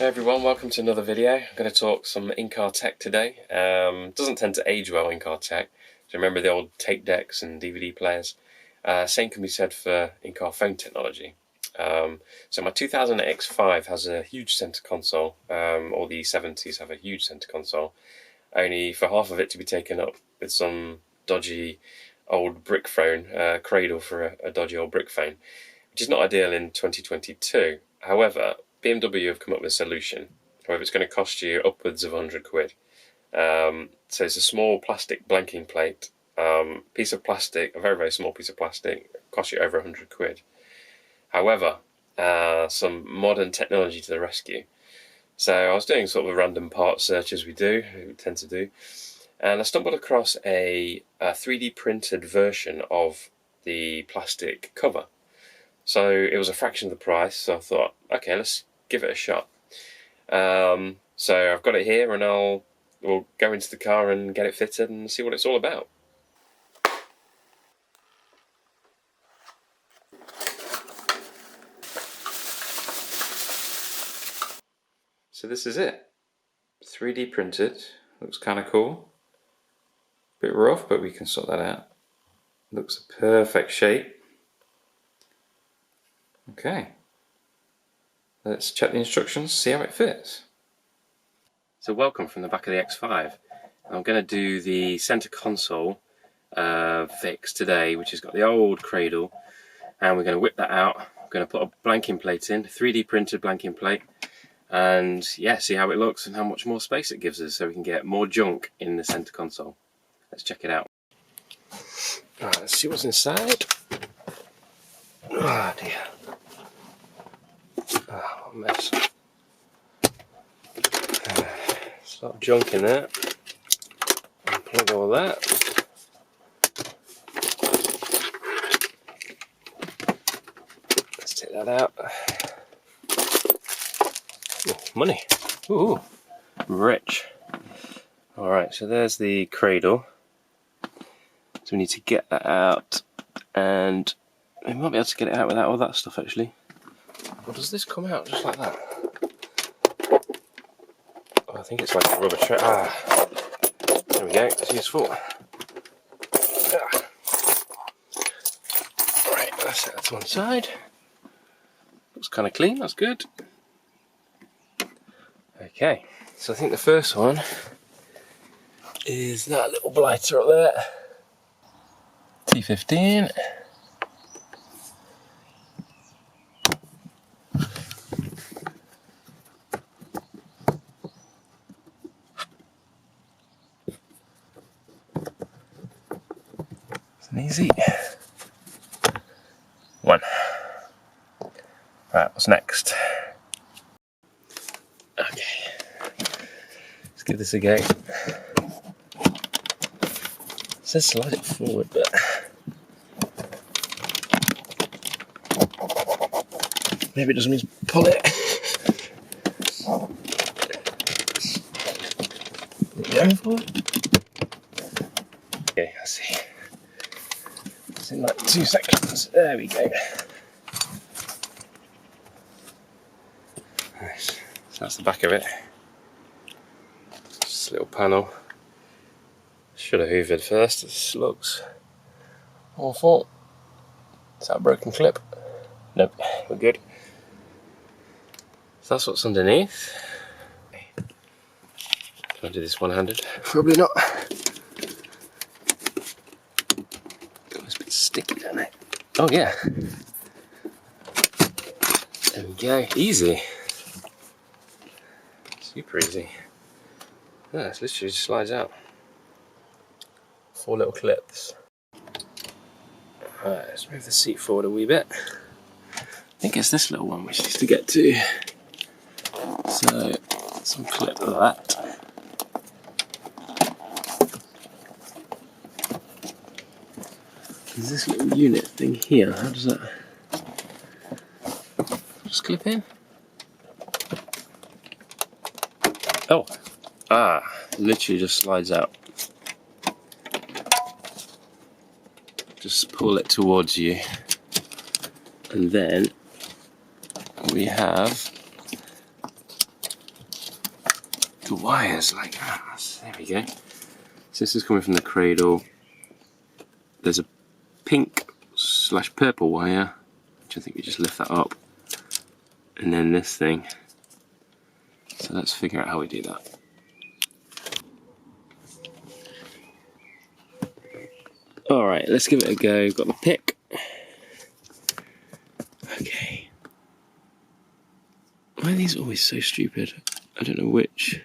everyone, welcome to another video. I'm going to talk some in-car tech today. Doesn't tend to age well, in-car tech. So remember the old tape decks and DVD players? Same can be said for in-car phone technology. So my 2000 X5 has a huge center console, or the E70s have a huge center console, only for half of it to be taken up with some dodgy old brick phone, Cradle for a dodgy old brick phone, which is not ideal in 2022. However, BMW have come up with a solution. However, it's going to cost you upwards of 100 quid. So it's a small plastic blanking plate, piece of plastic, a very, very small piece of plastic, costs you over 100 quid. However, some modern technology to the rescue. So I was doing sort of a random part search, as we tend to do, and I stumbled across a 3D printed version of the plastic cover. So it was a fraction of the price, so I thought, okay, let's give it a shot. So I've got it here, and we'll go into the car and get it fitted and see what it's all about. So this is it. 3D printed, looks kind of cool. Bit rough, but we can sort that out. Looks a perfect shape. Okay, let's check the instructions, see how it fits. So welcome from the back of the X5. I'm going to do the center console fix today, which has got the old Cradle, and we're going to whip that out. I'm going to put a blanking plate in, 3D printed blanking plate, and yeah, see how it looks and how much more space it gives us so we can get more junk in the center console. Let's check it out. Alright, let's see what's inside. Oh dear. Oh, what a mess. There's a lot of junk in there. Unplug all that. Let's take that out. Ooh, money. Ooh, I'm rich. Alright, so there's the Cradle. So we need to get that out, and we might be able to get it out without all that stuff actually. Or does this come out just like that? Oh, I think it's like a rubber tray. Ah, there we go, it's useful. Right, let's set that to one side. Looks kind of clean, that's good. Okay, so I think the first one is that little blighter up there. T15. It's an easy one. Right, what's next? Okay, let's give this a go. It says slide it forward, but maybe it doesn't mean pull it. Going forward. Okay, I see. It's in like 2 seconds. There we go. Nice. So that's the back of it. Just a little panel. Should have hoovered first. This looks awful. Is that a broken clip? Nope, we're good. So that's what's underneath. Can I do this one-handed? Probably not. It's a bit sticky, doesn't it? Oh yeah. There we go. Easy. Super easy. Yeah, it literally just slides out. 4 little clips. Alright, let's move the seat forward a wee bit. I think it's this little one which needs to get to. So, some clip of that. There's this little unit thing here. How does that just clip in? Oh, literally just slides out. Just pull it towards you, and then we have the wires like that. There we go. So this is coming from the Cradle. There's a pink/purple wire, which I think we just lift that up, and then this thing. So let's figure out how we do that. Alright, let's give it a go. Got the pick. Okay. Why are these always so stupid? I don't know which.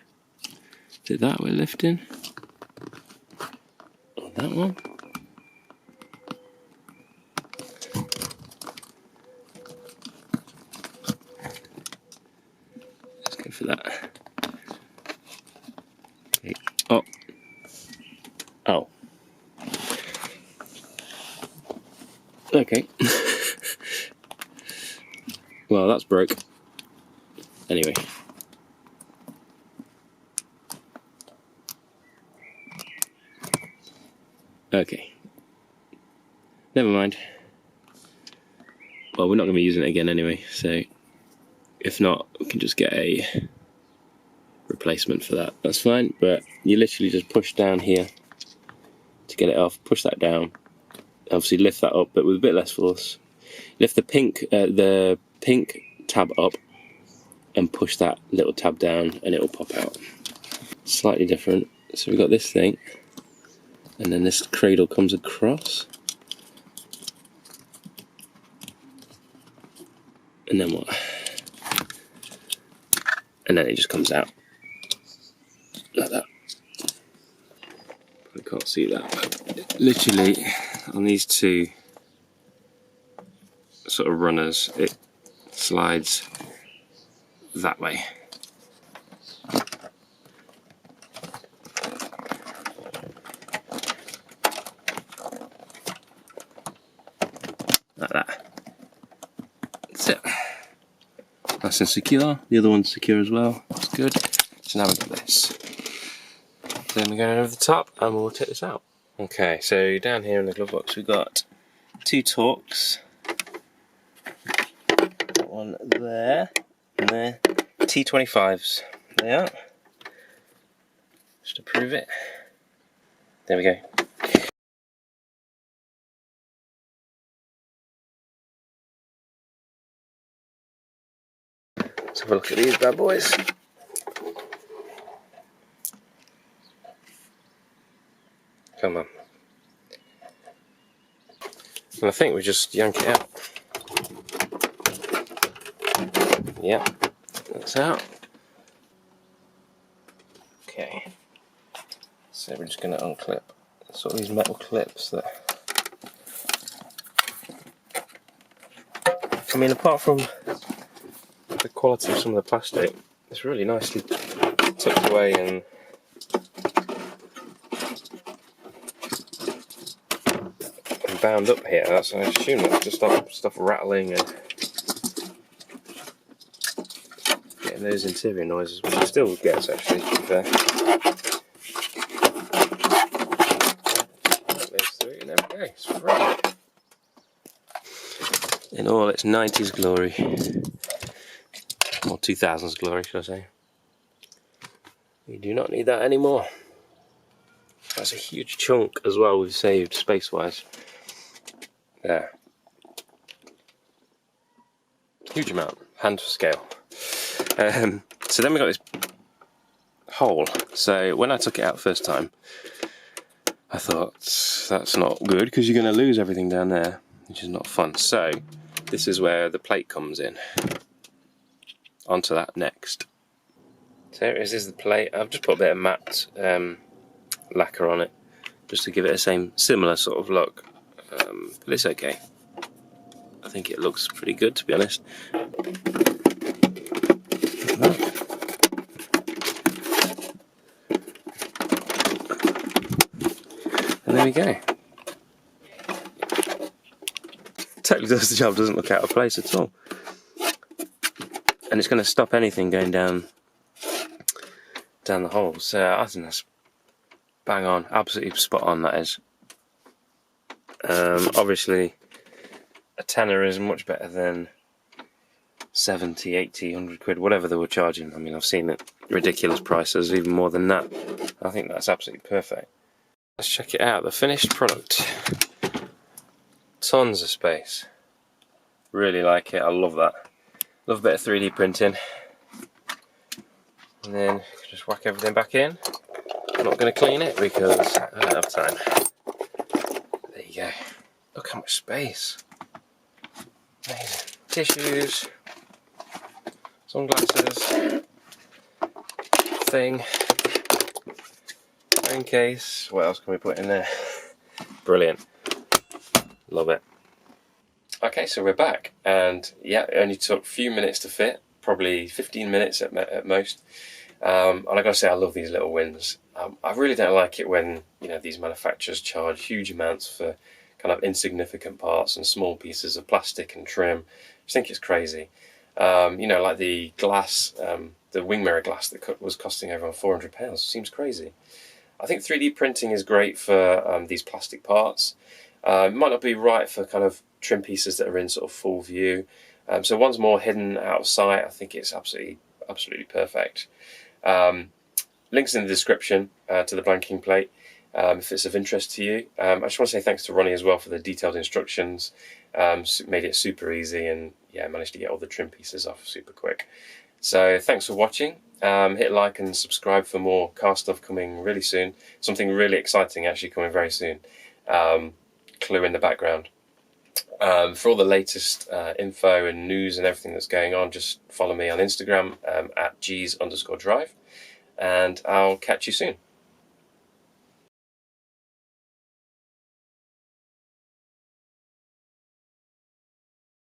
Is it that we're lifting? Or that one? Let's go for that. Okay. Oh. Oh. Okay. Well, that's broke. Anyway. Okay. Never mind. Well, we're not going to be using it again anyway, so if not, we can just get a replacement for that. That's fine, but you literally just push down here to get it off. Push that down. Obviously lift that up, but with a bit less force. Lift the pink tab up and push that little tab down and it will pop out. Slightly different. So we've got this thing, and then this cradle comes across. And then what? And then it just comes out. Like that. I can't see that, but literally on these two sort of runners, it slides that way. Like that. That's it. Nice and secure. The other one's secure as well. That's good. So now we've got this. Then we're going over the top and we'll take this out. Okay, so down here in the glove box we've got two Torx. Got one there and there. T25s. They are. Just to prove it. There we go. Let's have a look at these bad boys. Come on. And I think we just yank it out. Yep, that's out. Okay. So we're just going to unclip sort of these metal clips that, I mean, apart from the quality of some of the plastic, it's really nicely tucked away and bound up here. That's, I assume that's to stop stuff rattling and getting those interior noises, which it still gets actually, to be fair. Goes through and there we go, it's free. In all its 90s glory, or 2000s glory, should I say. We do not need that anymore. That's a huge chunk as well we've saved space-wise. There. Huge amount, hand for scale. So then we got this hole. So when I took it out first time, I thought that's not good because you're going to lose everything down there, which is not fun. So this is where the plate comes in. Onto that next. So here it is the plate. I've just put a bit of matte lacquer on it, just to give it a similar sort of look. But it's okay. I think it looks pretty good, to be honest. And there we go. Totally does the job, doesn't look out of place at all. And it's going to stop anything going down the hole. So I think that's bang on, absolutely spot on, that is. Obviously a tenner is much better than 70, 80, 100 quid, whatever they were charging. I mean, I've seen it ridiculous prices, even more than that. I think that's absolutely perfect. Let's check it out, the finished product. Tons of space. Really like it, I love that. Love a bit of 3D printing. And then just whack everything back in. I'm not going to clean it because I don't have time. There you go. Look how much space. Amazing. Tissues, sunglasses, thing, phone case. What else can we put in there? Brilliant. Love it. Okay, so we're back, and yeah, it only took a few minutes to fit, probably 15 minutes at most. And I gotta say, I love these little wins. I really don't like it when, you know, these manufacturers charge huge amounts for kind of insignificant parts and small pieces of plastic and trim. I think it's crazy. You know, like the glass, the wing mirror glass that was costing over £400. Seems crazy. I think 3D printing is great for these plastic parts. It might not be right for kind of trim pieces that are in sort of full view. So one's more hidden out of sight. I think it's absolutely perfect. Links in the description to the blanking plate if it's of interest to you. I just want to say thanks to Ronnie as well for the detailed instructions. Made it super easy, and yeah, managed to get all the trim pieces off super quick. So thanks for watching. Hit like and subscribe for more car stuff coming really soon. Something really exciting actually coming very soon. Clue in the background. For all the latest info and news and everything that's going on, just follow me on Instagram at @Gs_drive, and I'll catch you soon.